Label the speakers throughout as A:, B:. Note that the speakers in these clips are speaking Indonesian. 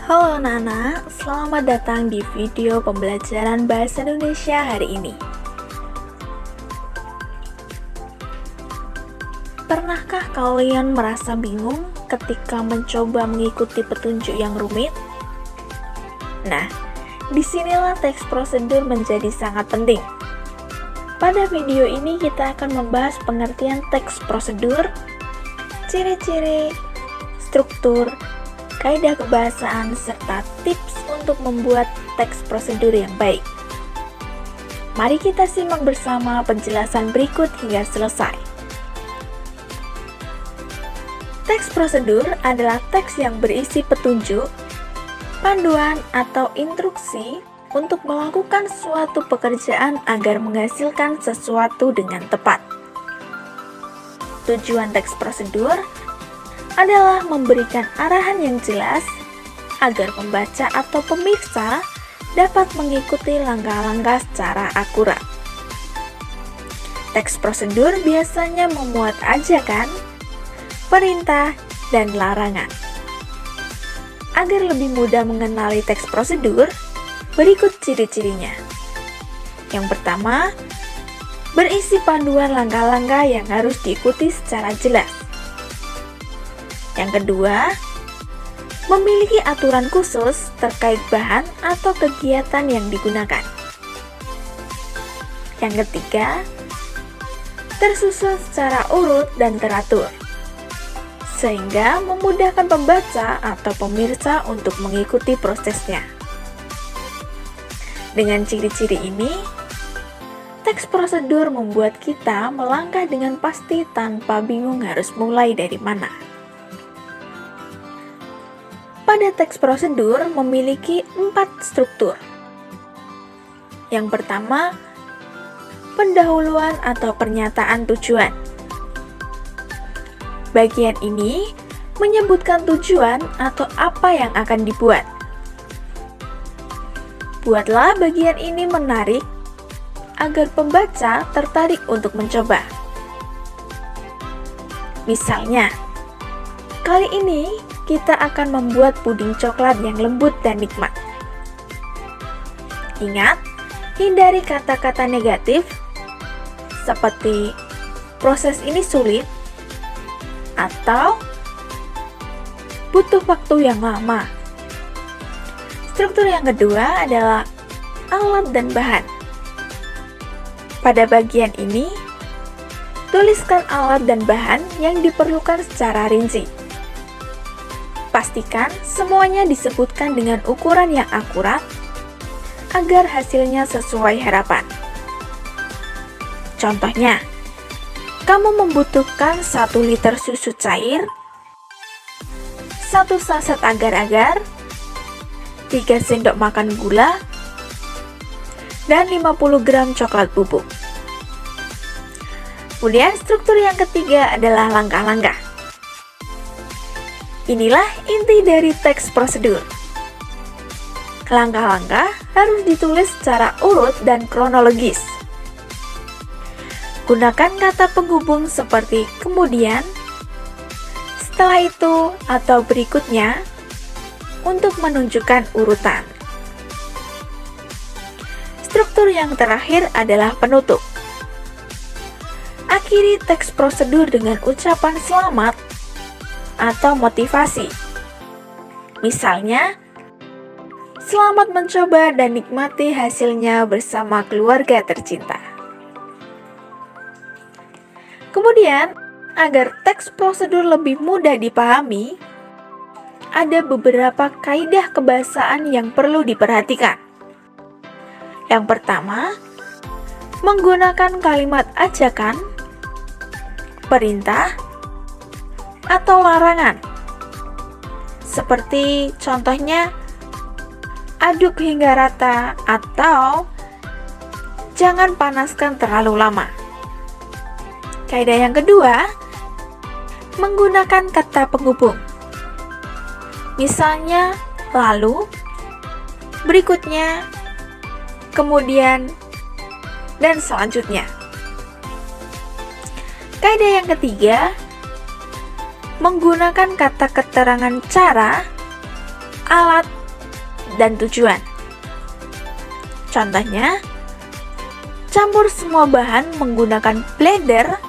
A: Halo anak-anak, selamat datang di video pembelajaran Bahasa Indonesia hari ini. Pernahkah kalian merasa bingung ketika mencoba mengikuti petunjuk yang rumit? Nah, disinilah teks prosedur menjadi sangat penting. Pada video ini kita akan membahas pengertian teks prosedur, ciri-ciri, struktur, kaidah kebahasaan, serta tips untuk membuat teks prosedur yang baik. Mari kita simak bersama penjelasan berikut hingga selesai. Teks prosedur adalah teks yang berisi petunjuk, panduan, atau instruksi untuk melakukan suatu pekerjaan agar menghasilkan sesuatu dengan tepat. Tujuan teks prosedur adalah memberikan arahan yang jelas agar pembaca atau pemirsa dapat mengikuti langkah-langkah secara akurat. Teks prosedur biasanya memuat ajakan, perintah, dan larangan. Agar lebih mudah mengenali teks prosedur, berikut ciri-cirinya. Yang pertama, berisi panduan langkah-langkah yang harus diikuti secara jelas. Yang kedua, memiliki aturan khusus terkait bahan atau kegiatan yang digunakan. Yang ketiga, tersusun secara urut dan teratur, sehingga memudahkan pembaca atau pemirsa untuk mengikuti prosesnya. Dengan ciri-ciri ini, teks prosedur membuat kita melangkah dengan pasti tanpa bingung harus mulai dari mana. Pada teks prosedur memiliki 4 struktur. Yang pertama, pendahuluan atau pernyataan tujuan. Bagian ini menyebutkan tujuan atau apa yang akan dibuat. Buatlah bagian ini menarik agar pembaca tertarik untuk mencoba. Misalnya, kali ini kita akan membuat puding coklat yang lembut dan nikmat. Ingat, hindari kata-kata negatif seperti proses ini sulit atau butuh waktu yang lama. Struktur yang kedua adalah alat dan bahan. Pada bagian ini, tuliskan alat dan bahan yang diperlukan secara rinci. Pastikan semuanya disebutkan dengan ukuran yang akurat agar hasilnya sesuai harapan. Contohnya, kamu membutuhkan 1 liter susu cair, 1 saset agar-agar, 3 sendok makan gula, dan 50 gram coklat bubuk. Kemudian struktur yang ketiga adalah langkah-langkah. Inilah inti dari teks prosedur. Langkah-langkah harus ditulis secara urut dan kronologis. Gunakan kata penghubung seperti kemudian, setelah itu, atau berikutnya untuk menunjukkan urutan. Struktur yang terakhir adalah penutup. Akhiri teks prosedur dengan ucapan selamat atau motivasi. Misalnya, selamat mencoba dan nikmati hasilnya bersama keluarga tercinta. Kemudian, agar teks prosedur lebih mudah dipahami, ada beberapa kaidah kebahasaan yang perlu diperhatikan. Yang pertama, menggunakan kalimat ajakan, perintah, atau larangan. Seperti contohnya, aduk hingga rata atau jangan panaskan terlalu lama. Kaidah yang kedua, menggunakan kata penghubung. Misalnya, lalu, berikutnya, kemudian, dan selanjutnya. Kaidah yang ketiga, menggunakan kata keterangan cara, alat, dan tujuan. Contohnya, campur semua bahan menggunakan blender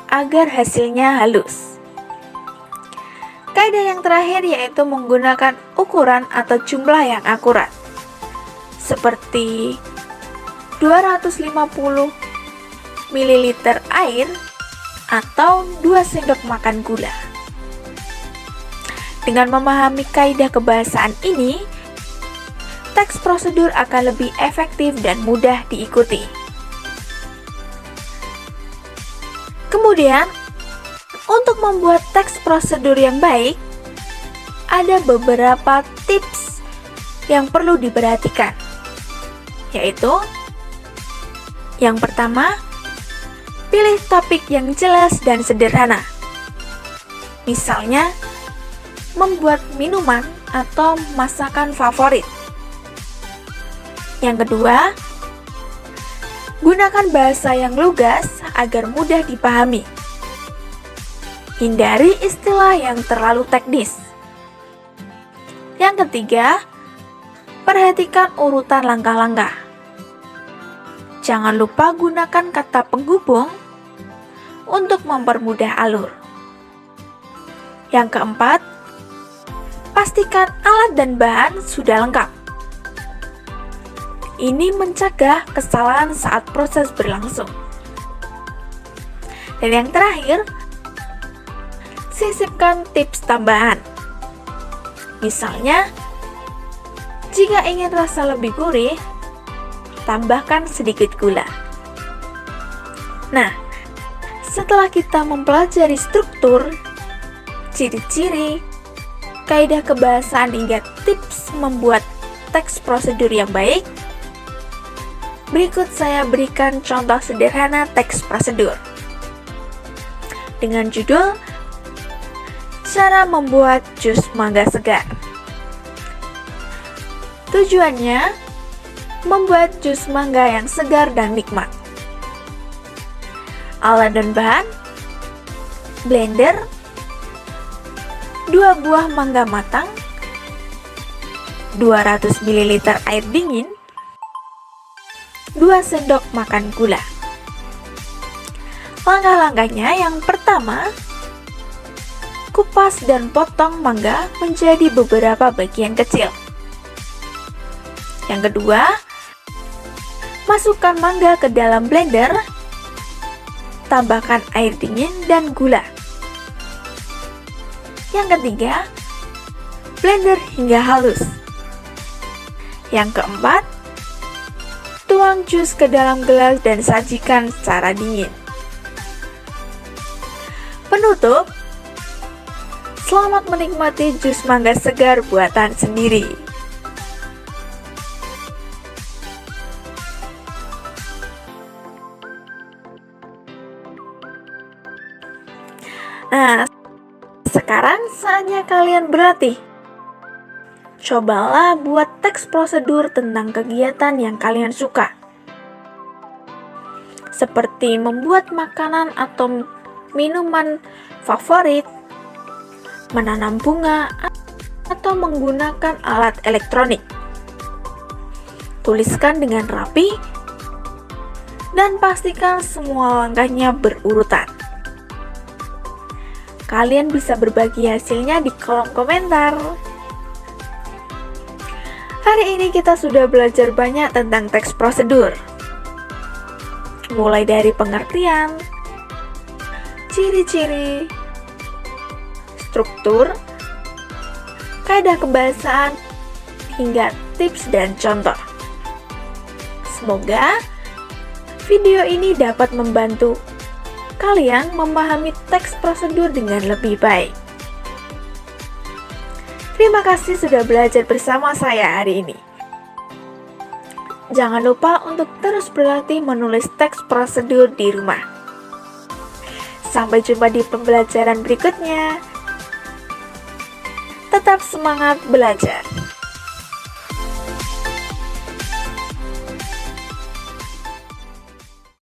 A: agar hasilnya halus. Kaidah yang terakhir yaitu menggunakan ukuran atau jumlah yang akurat, seperti 250 ml air atau 2 sendok makan gula. Dengan memahami kaidah kebahasaan ini, teks prosedur akan lebih efektif dan mudah diikuti. Kemudian, untuk membuat teks prosedur yang baik, ada beberapa tips yang perlu diperhatikan, yaitu yang pertama, pilih topik yang jelas dan sederhana. Misalnya, membuat minuman atau masakan favorit. Yang kedua, gunakan bahasa yang lugas agar mudah dipahami. Hindari istilah yang terlalu teknis. Yang ketiga, perhatikan urutan langkah-langkah. Jangan lupa gunakan kata penghubung untuk mempermudah alur. Yang keempat, pastikan alat dan bahan sudah lengkap. Ini mencegah kesalahan saat proses berlangsung. Dan yang terakhir, sisipkan tips tambahan. Misalnya, jika ingin rasa lebih gurih, tambahkan sedikit gula. Nah, setelah kita mempelajari struktur, ciri-ciri, kaidah kebahasaan hingga tips membuat teks prosedur yang baik, berikut saya berikan contoh sederhana teks prosedur dengan judul Cara membuat jus mangga segar. Tujuannya, membuat jus mangga yang segar dan nikmat. Alat dan bahan: blender, 2 buah mangga matang, 200 ml air dingin, 2 sendok makan gula. Langkah-langkahnya yang pertama, kupas dan potong mangga menjadi beberapa bagian kecil. Yang kedua, masukkan mangga ke dalam blender, tambahkan air dingin dan gula. Yang ketiga, blender hingga halus. Yang keempat, tuang jus ke dalam gelas dan sajikan secara dingin. Penutup, selamat menikmati jus mangga segar buatan sendiri. Nah, sekarang saatnya kalian berlatih. Cobalah buat teks prosedur tentang kegiatan yang kalian suka, seperti membuat makanan atau minuman favorit, menanam bunga, atau menggunakan alat elektronik. Tuliskan dengan rapi dan pastikan semua langkahnya berurutan. Kalian bisa berbagi hasilnya di kolom komentar. Hari ini kita sudah belajar banyak tentang teks prosedur, mulai dari pengertian, ciri-ciri, struktur, kaidah kebahasaan, hingga tips dan contoh. Semoga video ini dapat membantu kalian memahami teks prosedur dengan lebih baik. Terima kasih sudah belajar bersama saya hari ini. Jangan lupa untuk terus berlatih menulis teks prosedur di rumah. Sampai jumpa di pembelajaran berikutnya. Tetap semangat belajar.